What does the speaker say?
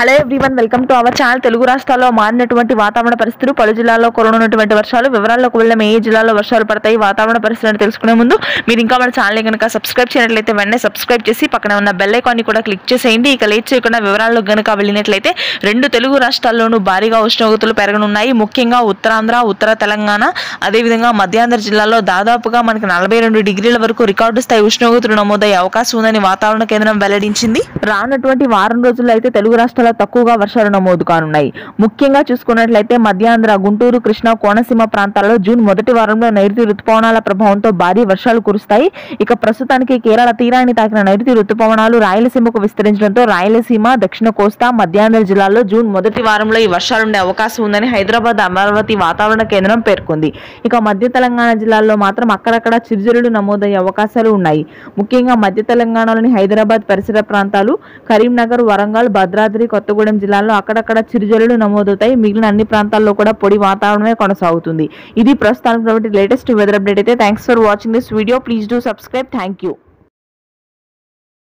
Hello everyone, welcome to our channel. Telugu రాష్ట్రాల్లో మారినటువంటి వాతావరణ పరిస్థితులు, పలు జిల్లాల్లో కురవనున్నటువంటి వర్షాలు, వివరాల్లోకి వెళ్ళాం. ఏ జిల్లాలో వర్షాలు పడతాయి, వాతావరణ పరిస్థితులను తెలుసుకునే ముందు మీరు ఇంకా మన ఛానల్ కనుక సబ్స్క్రైబ్ చేయనట్లయితే వెంటనే సబ్స్క్రైబ్ చేసి పక్కన ఉన్న బెల్ ఐకాన్ని కూడా క్లిక్ చేసేయండి. ఇక లేట్ చేయకుండా వివరాల్లో కనుక వెళ్ళినట్లయితే రెండు తెలుగు రాష్ట్రాల్లోనూ భారీగా ఉష్ణోగ్రతలు పెరగనున్నాయి. ముఖ్యంగా ఉత్తరాంధ్ర, ఉత్తర తెలంగాణ, అదేవిధంగా మధ్యాంధ్ర జిల్లాల్లో దాదాపుగా మనకి 42 డిగ్రీల వరకు రికార్డు స్థాయి ఉష్ణోగ్రతలు నమోదయ్యే అవకాశం ఉందని వాతావరణ కేంద్రం వెల్లడించింది. రానున్నటువంటి వారం రోజుల్లో అయితే తెలుగు రాష్ట్రాల్లో తక్కువగా వర్షాలు నమోదు కానున్నాయి. ముఖ్యంగా చూసుకున్నట్లయితే మధ్యాంధ్ర, గుంటూరు, కృష్ణా, కోనసీమ ప్రాంతాల్లో జూన్ మొదటి వారంలో నైరుతి రుతుపవనాల ప్రభావంతో భారీ వర్షాలు కురుస్తాయి. ఇక ప్రస్తుతానికి కేరళ తీరాన్ని తాకిన నైరుతి రుతుపవనాలు రాయలసీమకు విస్తరించడంతో రాయలసీమ, దక్షిణ కోస్తా, మధ్యాంధ్ర జిల్లాల్లో జూన్ మొదటి వారంలో ఈ వర్షాలుండే అవకాశం ఉందని హైదరాబాద్, అమరావతి వాతావరణ కేంద్రం పేర్కొంది. ఇక మధ్య తెలంగాణ జిల్లాల్లో మాత్రం అక్కడక్కడ చిరుజల్లులు నమోదయ్యే అవకాశాలు ఉన్నాయి. ముఖ్యంగా మధ్య తెలంగాణలోని హైదరాబాద్ పరిసర ప్రాంతాలు, కరీంనగర్, వరంగల్, భద్రాద్రి కొత్తగూడెం జిల్లాల్లో అక్కడక్కడ చిరుజల్లులు నమోదవుతాయి. మిగిలిన అన్ని ప్రాంతాల్లో కూడా పొడి వాతావరణమే కొనసాగుతుంది. ఇది ప్రస్తుతానికి లేటెస్ట్ వెదర్ అప్డేట్ అయితే. Thanks for watching this video. Please do subscribe. Thank you.